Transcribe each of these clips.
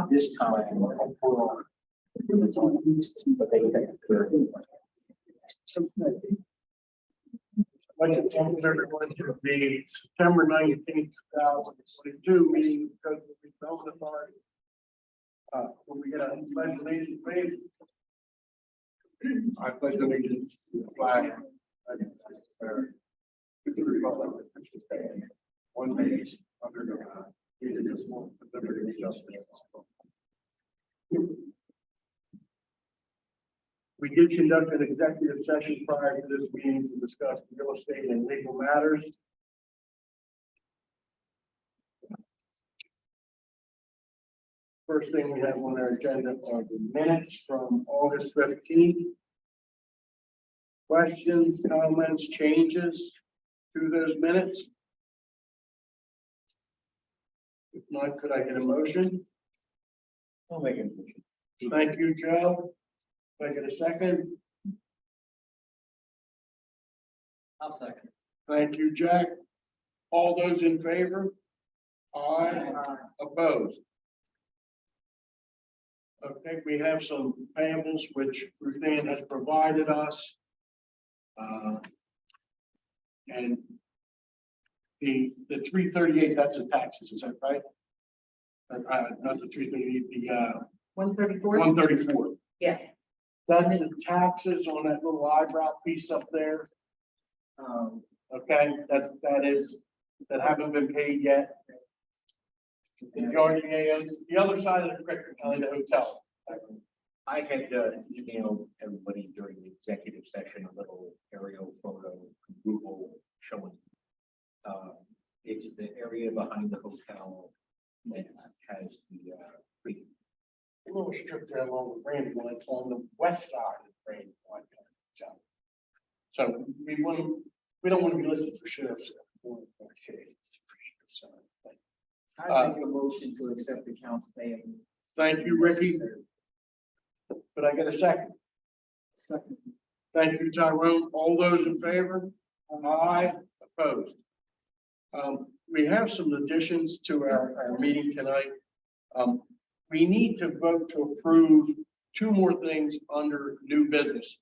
This time, but they Budget calendar everyone to be September 19th, 2022 meeting of the Redevelopment Authority. When we get a pledge of allegiance, please. I pledge allegiance to the flag of the Republic of the State, one nation under God, indivisible, with liberty and justice. We did conduct an executive session prior to this meeting to discuss real estate and legal matters. First thing we have on our agenda are the minutes from August 15th. Questions, comments, changes to those minutes? If not, could I get a motion? I'll make a motion. Thank you, Joe. Can I get a second? I'll second. Thank you, Jack. All those in favor? Aye. Opposed? Okay, we have some payables which Ruth Ann has provided us. And the 338, that's the taxes, is that right? Not the 338, the 134. 134. Yeah. That's the taxes on that little eyebrow piece up there. Okay, that haven't been paid yet. The RDAs, the other side of the creek behind the hotel. I had emailed everybody during the executive session a little aerial photo from Google showing. It's the area behind the hotel that has the creek. A little strip there along the Grand Line on the west side of the Grand Line. So we don't want to be listed for sheriff's. I make a motion to accept the accounts payable. Thank you, Ricky. Could I get a second? Second. Thank you, Tyrone. All those in favor? Aye. Opposed? We have some additions to our meeting tonight. We need to vote to approve two more things under new business.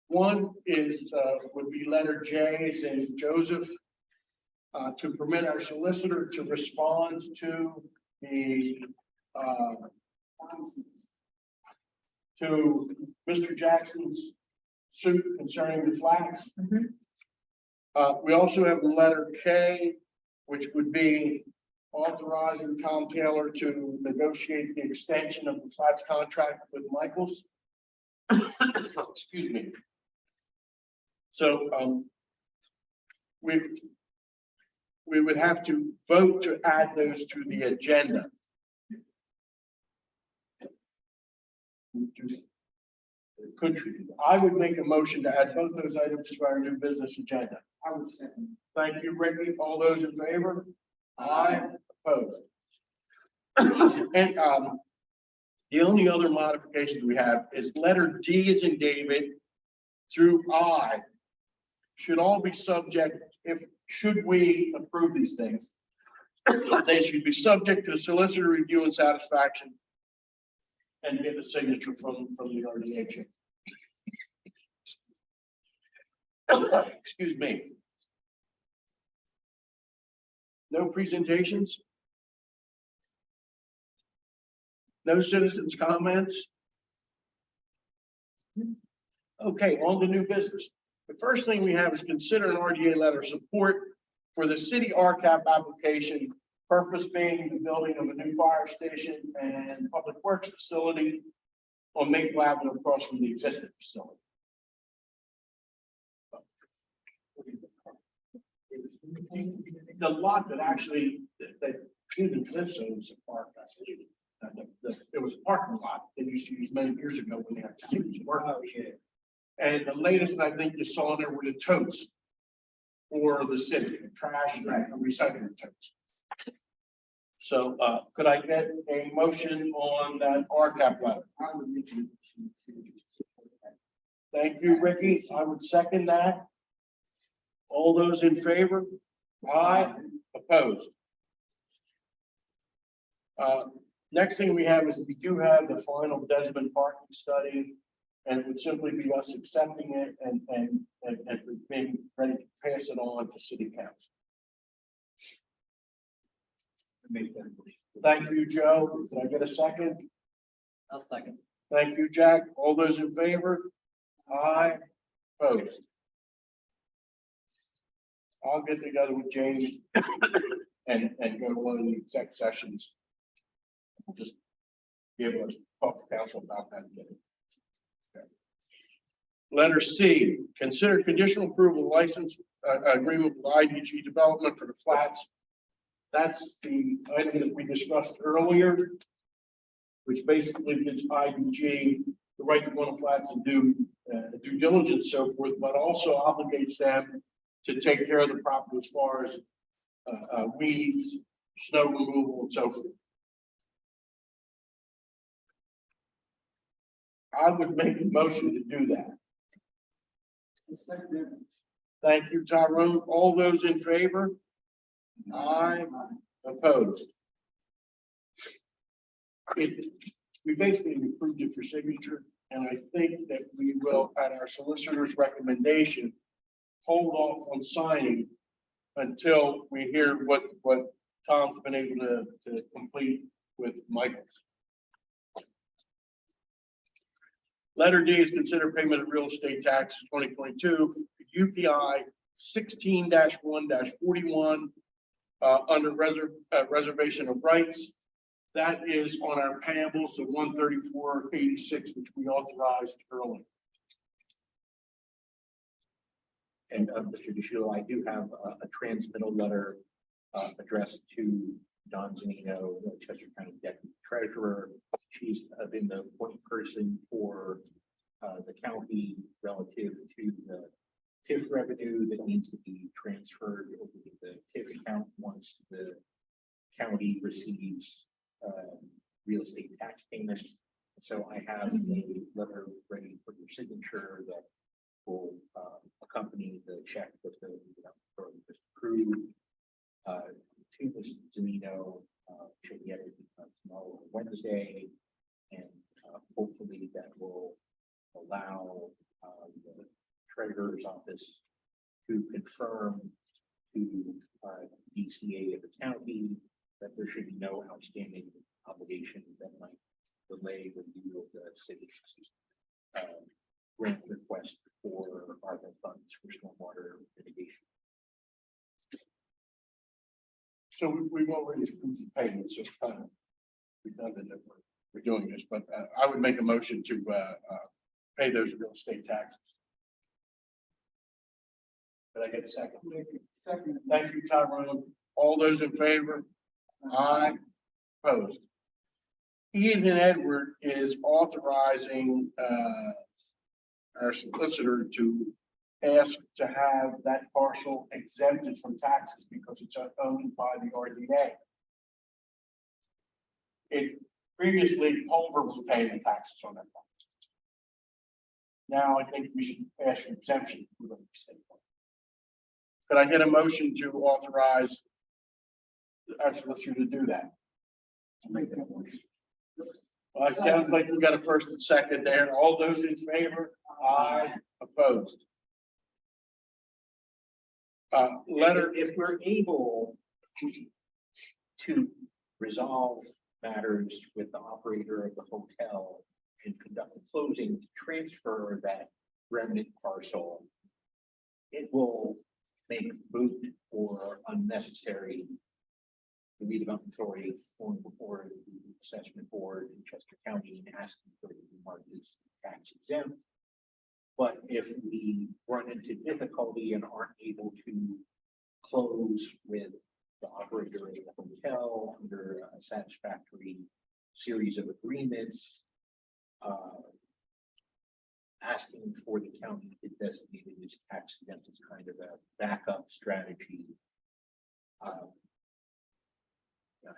One is would be letter J as in Joseph, to permit our solicitor to respond to the to Mr. Jackson's suit concerning the flats. We also have the letter K, which would be authorizing Tom Taylor to negotiate the extension of the flats contract with Michaels. Excuse me. So we would have to vote to add those to the agenda. I would make a motion to add both those items to our new business agenda. I would second. Thank you, Ricky. All those in favor? Aye. Opposed? And the only other modifications we have is letter D as in David through I should all be subject, should we approve these things, they should be subject to solicitor review and satisfaction and get the signature from the RDA. Excuse me. No presentations? No citizens' comments? Okay, on to new business. The first thing we have is consider an RDA letter of support for the city RCAP application, purpose being the building of a new fire station and public works facility on Maple Avenue across from the existing facility. The lot that actually that even lives in was a park. It was a parking lot they used to use many years ago when they had students work. Oh, yeah. And the latest I think you saw there were the totes for the city, trash and recycling totes. So could I get a motion on that RCAP letter? I would make a motion to support that. Thank you, Ricky. I would second that. All those in favor? Aye. Opposed? Next thing we have is we do have the final Desmond parking study, and it would simply be us accepting it and being ready to pass it on to city council. Make that motion. Thank you, Joe. Did I get a second? I'll second. Thank you, Jack. All those in favor? Aye. Opposed? I'll get together with James and go to one of the exec sessions. We'll just be able to talk to council about that. Okay. Letter C, consider conditional approval license agreement with IDG Development for the flats. That's the item that we discussed earlier, which basically gives IDG the right to go on flats and do due diligence, so forth, but also obligates them to take care of the property as far as weeds, snow removal, and so forth. I would make a motion to do that. Thank you, Tyrone. All those in favor? Aye. Opposed? We basically approved it for signature, and I think that we will, at our solicitor's recommendation, hold off on signing until we hear what Tom's been able to complete with Michael's. Letter D is consider payment of real estate tax 2022 UPI 16-1-41 under reservation of rights. That is on our payables, so 134.86, which we authorized earlier. And Mr. DeShilo, I do have a transmittal letter addressed to Don Zanino, the Chester County Deputy Treasurer. She's been the point person for the county relative to the TIF revenue that needs to be transferred over to the TIF account once the county receives real estate tax payments. So I have a letter ready for your signature that will accompany the check with the approved to Ms. Zanino. She'll get it tomorrow or Wednesday, and hopefully that will allow the treasurer's office to confirm to DCA of the county that there should be no outstanding obligation that might delay review of the city's grant request for ARPA funds for stormwater mitigation. So we've already approved the payments, so it's kind of redundant that we're doing this, but I would make a motion to pay those real estate taxes. Did I get a second? Second. Thank you, Tyrone. All those in favor? Aye. Opposed? Ian and Edward is authorizing our solicitor to ask to have that parcel exempted from taxes because it's owned by the RDA. It previously Culver was paying the taxes on that property. Now I think we should ask for exemption for the state. Could I get a motion to authorize our solicitor to do that? Make that motion. Well, it sounds like we got a first and second there. All those in favor? Aye. Opposed? Letter. If we're able to resolve matters with the operator of the hotel and conduct a closing to transfer that remnant parcel, it will make moot or unnecessary the redevelopment authority going before the assessment board in Chester County and asking for it to be marked as tax exempt. But if we run into difficulty and aren't able to close with the operator of the hotel under a satisfactory series of agreements, asking for the county to designate it as tax exempt is kind of a backup strategy.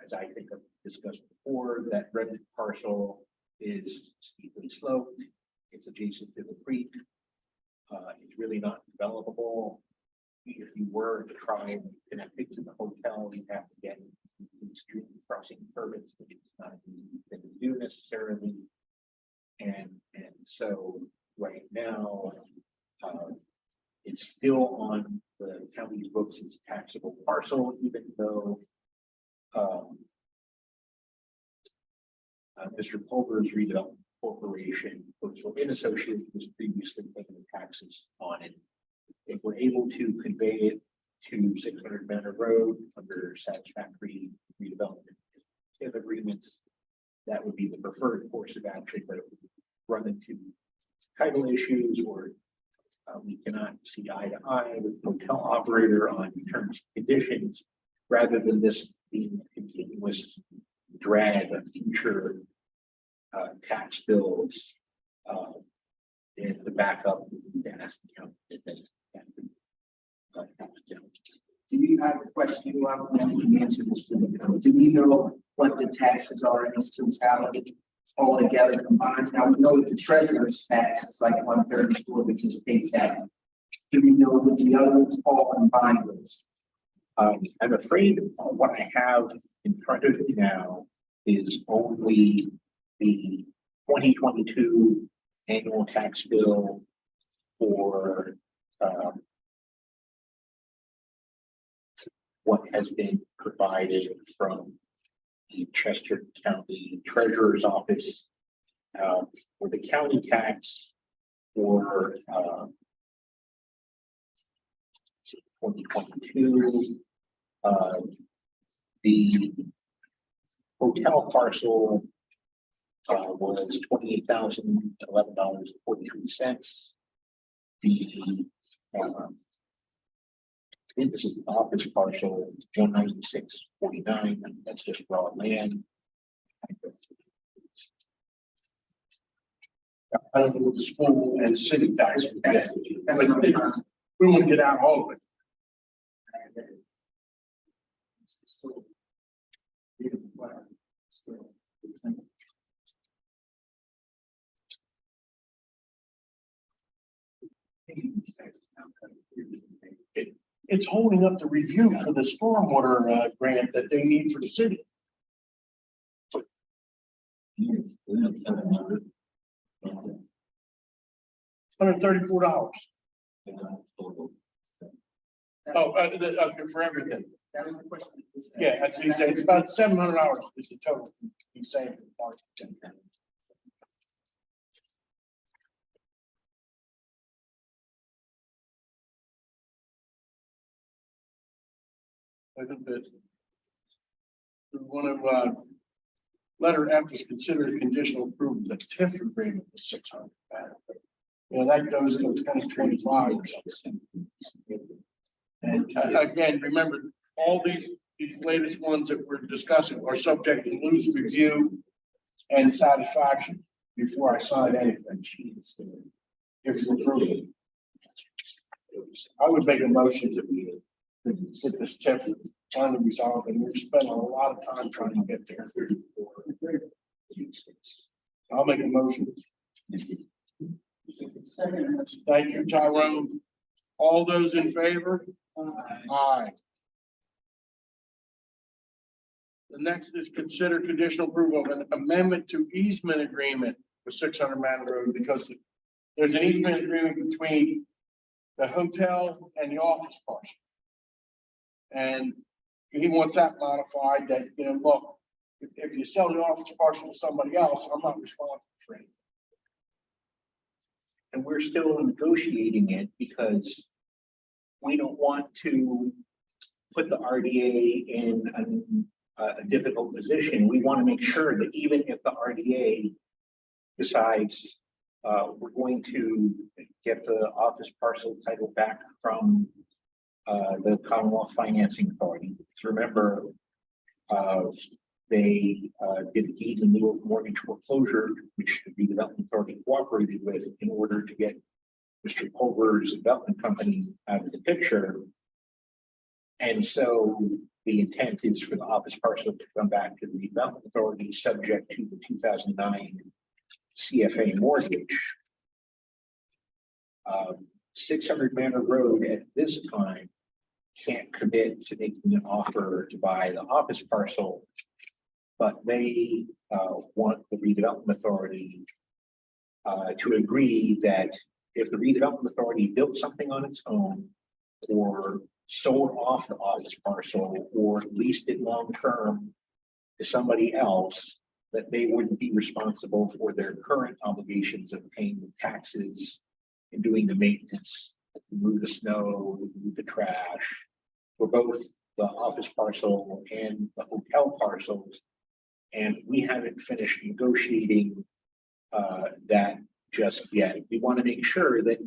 As I think I've discussed before, that remnant parcel is steeply sloped. It's adjacent to the creek. It's really not developable. if you were to try and connect it to the hotel, you have to get street crossing permits, which is not an easy thing to do necessarily. And so right now, it's still on the county's books as a taxable parcel, even though Mr. Pulver's Redevelopment Corporation, Coatesville in association, was previously paying the taxes on it. If we're able to convey it to 600 Manor Road under satisfactory redevelopment agreements, that would be the preferred course of action, but it would run into title issues, or we cannot see eye to eye with the hotel operator on terms and conditions, rather than this being a continuous drag of future tax bills. And the backup, to ask the county if they Do we have a question? I don't know if you can answer this. Do we know what the taxes are in its totality all together combined? Now we know that the treasurer's tax is like 134, which is paid down. Do we know what the others all combined was? I'm afraid what I have in front of me now is only the 2022 annual tax bill for what has been provided from the Chester County Treasurer's Office for the county tax for 2022. The hotel parcel was $28,011.43. The I think this is the office parcel, 196.49. That's just raw land. I don't know what the school and city tax. That's We want to get out all of it. It's holding up the review for the stormwater grant that they need for the city. $134. Okay, for everything. That was the question. Yeah, that's what he said. It's about $700 is the total. He's saying. I think that we want to letter F is considered a conditional approval of the TIF agreement with 600. Yeah, that goes to 2025 or something. And again, remember, all these latest ones that we're discussing are subject to loose review and satisfaction before I sign anything. If you approve it, I would make a motion to be with this TIF trying to resolve, and we've spent a lot of time trying to get there. I'll make a motion. Thank you, Tyrone. All those in favor? Aye. The next is consider conditional approval of an amendment to easement agreement for 600 Manor Road, because there's an easement agreement between the hotel and the office parcel. And he wants that modified that, you know, look, if you sell the office parcel to somebody else, I'm not responsible for it. And we're still negotiating it because we don't want to put the RDA in a difficult position. We want to make sure that even if the RDA decides we're going to get the office parcel title back from the Commonwealth Financing Authority. So remember, they did a deed in lieu of mortgage foreclosure, which the Redevelopment Authority cooperated with in order to get Mr. Pulver's development company out of the picture. And so the intent is for the office parcel to come back to the Redevelopment Authority, subject to the 2009 CFA mortgage. 600 Manor Road at this time can't commit to making an offer to buy the office parcel, but they want the redevelopment authority to agree that if the redevelopment authority built something on its own or sold off the office parcel or leased it long-term to somebody else, that they wouldn't be responsible for their current obligations of paying the taxes and doing the maintenance, remove the snow, remove the trash for both the office parcel and the hotel parcels. And we haven't finished negotiating that just yet. We want to make sure that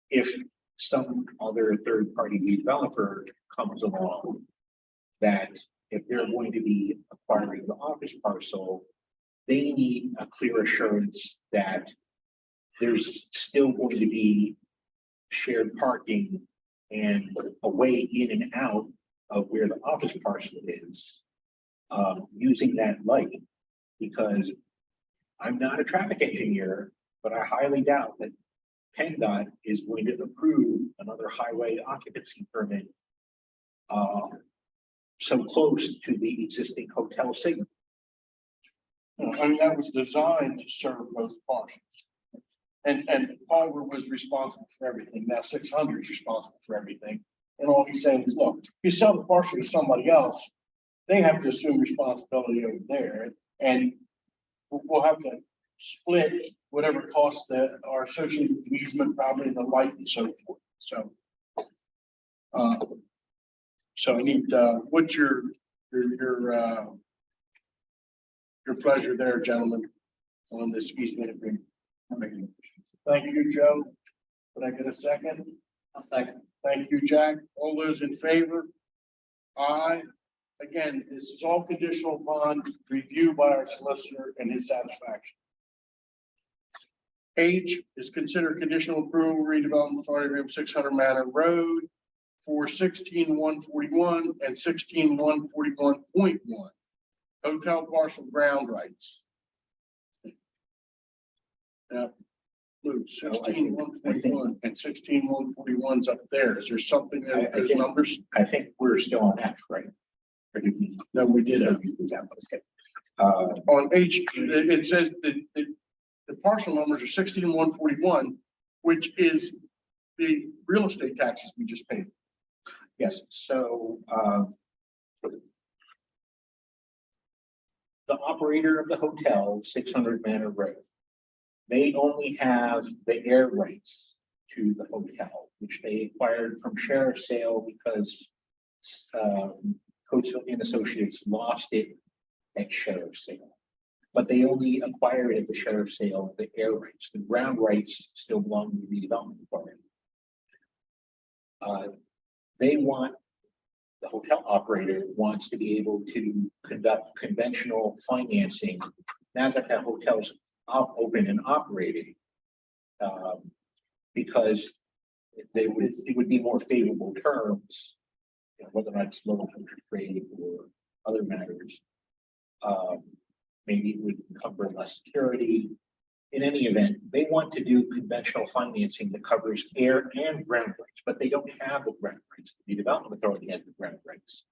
if some other third-party developer comes along, that if they're going to be acquiring the office parcel, they need a clear assurance that there's still going to be shared parking and a way in and out of where the office parcel is, using that light, because I'm not a traffic engineer, but I highly doubt that PennDOT is going to approve another highway occupancy permit so close to the existing hotel signal. I mean, that was designed to serve both parcels. And Palmer was responsible for everything. Now 600 is responsible for everything. And all he's saying is, look, if you sell the parcel to somebody else, they have to assume responsibility over there. And we'll have to split whatever costs that are associated with the easement, probably the light and so forth. So I need, what's your pleasure there, gentlemen, on this easement agreement? Thank you, Joe. Did I get a second? I'll second. Thank you, Jack. All those in favor? Aye. Again, this is all conditional upon review by our solicitor and his satisfaction. H is considered conditional approval redevelopment authority agreement 600 Manor Road for 16141 and 16141.1 hotel parcel ground rights. Lou, 16141 and 16141's up there. Is there something there with those numbers? I think we're still on F, right? Or did we? No, we did. On H, it says that the parcel numbers are 16141, which is the real estate taxes we just paid. Yes, so the operator of the hotel, 600 Manor Road, they only have the air rights to the hotel, which they acquired from sheriff's sale because Coatesville and Associates lost it at sheriff's sale. But they only acquired at the sheriff's sale the air rights. The ground rights still belong to the redevelopment authority. The hotel operator wants to be able to conduct conventional financing now that the hotel's open and operating, because it would be more favorable terms, whether or not it's low interest rate or other matters. Maybe it would cover less security. In any event, they want to do conventional financing that covers air and ground rights, but they don't have the ground rights. The development authority has the ground rights.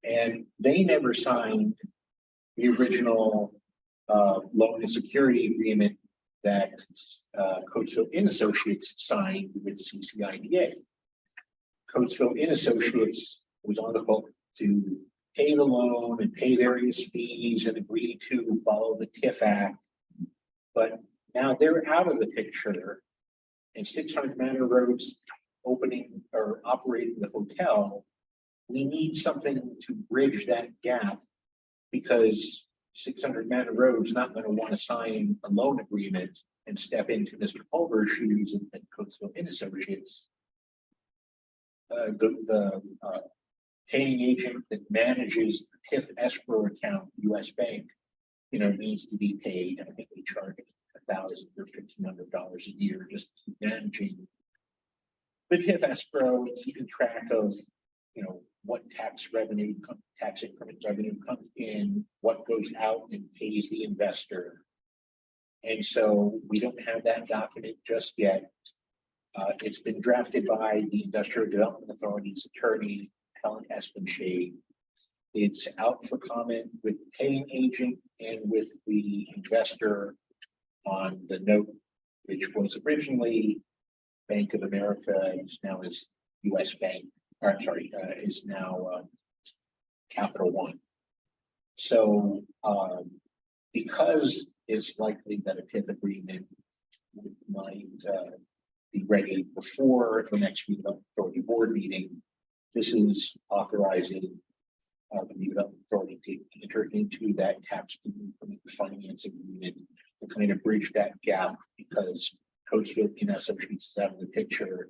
And they never signed the original loan and security agreement that Coatesville and Associates signed with CCIDA. Coatesville and Associates was on the hook to pay the loan and pay various fees and agree to follow the TIF Act. But now they're out of the picture, and 600 Manor Road's opening or operating the hotel. We need something to bridge that gap, because 600 Manor Road's not going to want to sign a loan agreement and step into Mr. Pulver's shoes and Coatesville and Associates. The paying agent that manages the TIF escrow account, U.S. Bank, needs to be paid. I think they charge $1,000 or $1,500 a year just managing the TIF escrow, keeping track of, what tax increment revenue comes in, what goes out and pays the investor. And so we don't have that document just yet. It's been drafted by the Industrial Development Authority's attorney, Helen Espenshade. It's out for comment with the paying agent and with the investor on the note, which was originally Bank of America, is now is US Bank, or I'm sorry, is now Capital One. So because it's likely that a TIF agreement might be ready before the next Redevelopment Authority board meeting, this is authorizing the Redevelopment Authority to enter into that tax financing agreement to kind of bridge that gap, because Coatesville Associates is out of the picture,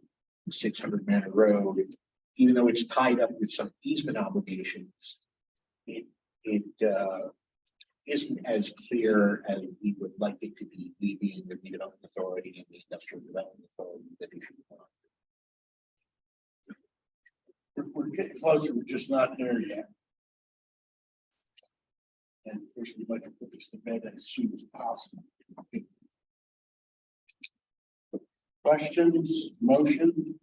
600 Manor Road, even though it's tied up with some easement obligations, it isn't as clear as we would like it to be, we being the Redevelopment Authority and the Industrial Development Authority that issue the bond. We're getting closer, we're just not there yet. And of course, we'd like to put this to bed as soon as possible. Questions, motion?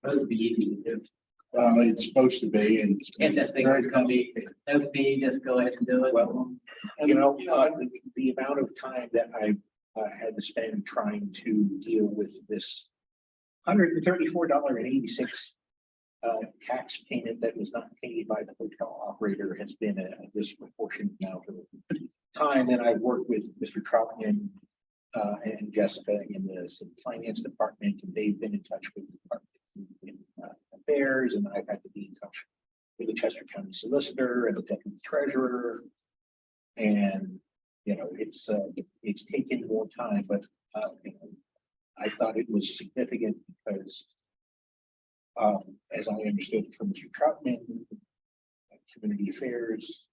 Supposed to be easy to do. It's supposed to be, and it's If that thing very was gonna be, no fee, just go ahead and do it. Well, you know, the amount of time that I had to spend trying to deal with this $134.86 tax payment that was not paid by the hotel operator has been a disproportionate amount of time. And I've worked with Mr. Troutman and Jessica in the finance department, and they've been in touch with the Department of Affairs, and I've had to be in touch with the Chester County Solicitor and the Deputy Treasurer. And you know, it's taken more time, but you know, I thought it was significant because, as I understood it from Mr. Troutman, Community Affairs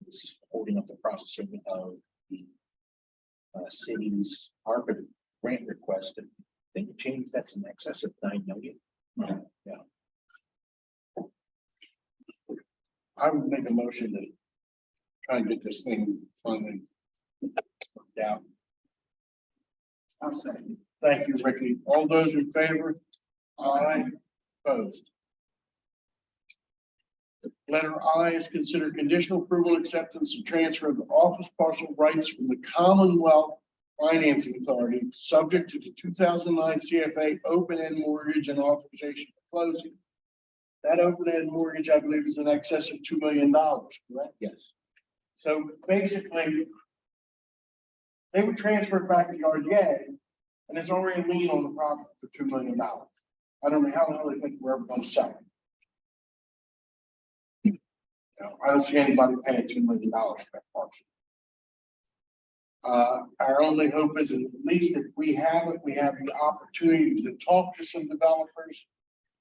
is holding up the processing of the city's ARPA grant request. And I think James, that's in excess of $9 million. Yeah. I would make a motion to try and get this thing funded worked out. I'll say. Thank you, Ricky. All those in favor? Aye. Opposed? Letter I is considered conditional approval, acceptance, and transfer of office parcel rights from the Commonwealth Financing Authority, subject to the 2009 CFA open-end mortgage and authorization for closing. That open-end mortgage, I believe, is in excess of $2 million, correct? Yes. So basically, they would transfer it back to RDA, and there's already a lien on the property for $2 million. I don't know how the hell they think we're ever going to sell it. You know, I don't see anybody paying $2 million for that parcel. Our only hope is at least if we have it, we have the opportunity to talk to some developers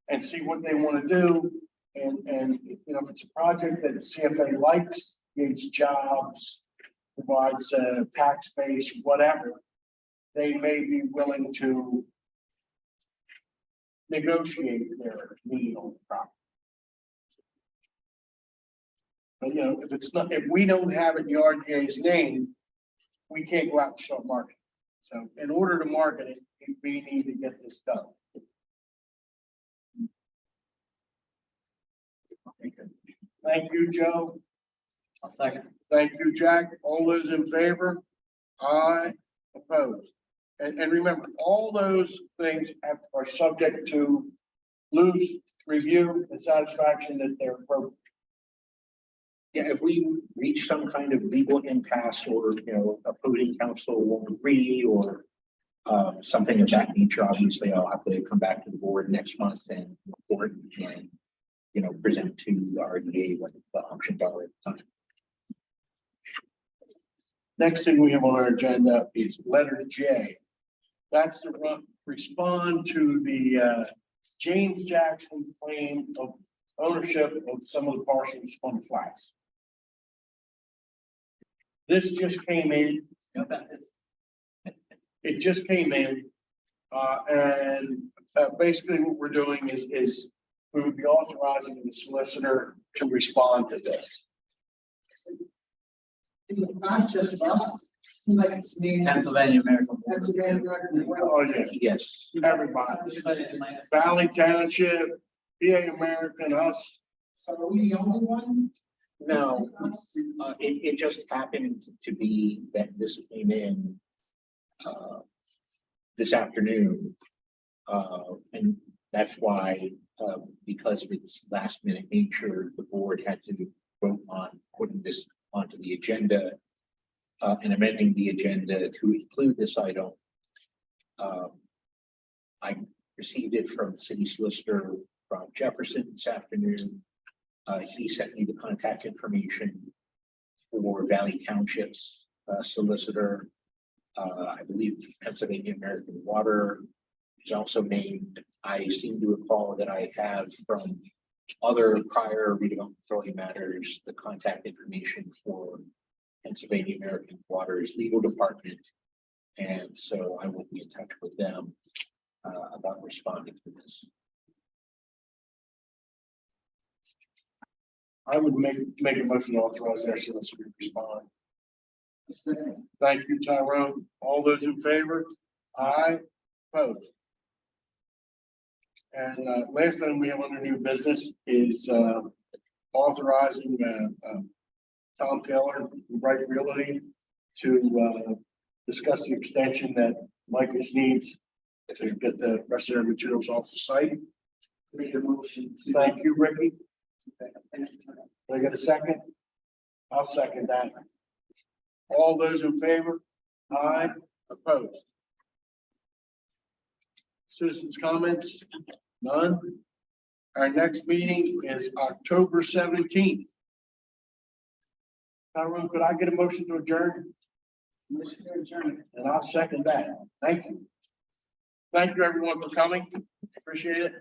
and see what they want to do. And you know, if it's a project that the CFA likes, creates jobs, provides a tax base, whatever, they may be willing to negotiate their lien on the property. But you know, if it's not, if we don't have it in the RDA's name, we can't go out and start marketing. So in order to market it, we need to get this done. Thank you, Joe. I'll second. Thank you, Jack. All those in favor? Aye. Opposed? And remember, all those things are subject to Lou's review and satisfaction that they're appropriate. Yeah, if we reach some kind of legal impasse, or you know, opposing counsel won't agree, or something of that nature, obviously I'll have to come back to the board next month and report and you know, present to the RDA what the options are at the time. Next thing we have on our agenda is letter J. That's to respond to the James Jackson claim of ownership of some of the parcels on the flats. This just came in. It just came in, and basically what we're doing is we would be authorizing the solicitor to respond to this. Is it not just us Seems like it's me. Pennsylvania American. Pennsylvania American. Oh, yes, Yes. everybody. Valley Township, PA American, us. So are we the only one? No, it just happened to be that this came in this afternoon. And that's why, because of its last minute nature, the board had to vote on putting this onto the agenda and amending the agenda to include this item. I received it from city solicitor from Jefferson this afternoon. He sent me the contact information for Valley Township's solicitor. I believe Pennsylvania American Water is also named. I seem to recall that I have from other prior redevelopment authority matters, the contact information for Pennsylvania American Water's legal department. And so I will be in touch with them about responding to this. I would make a motion to authorize their solicitor to respond. Thank you, Tyrone. All those in favor? Aye. Opposed? And last item we have under new business is authorizing Tom Taylor, Bright Realty, to discuss the extension that Michael's needs to get the rest of their materials off the site. Make a motion to. Thank you, Ricky. Thank you. Can I get a second? I'll second that. All those in favor? Aye. Opposed? Citizens' comments? None. Our next meeting is October 17th. Tyrone, could I get a motion to adjourn? Commissioner adjourned. And I'll second that. Thank you. Thank you, everyone, for coming. Appreciate it.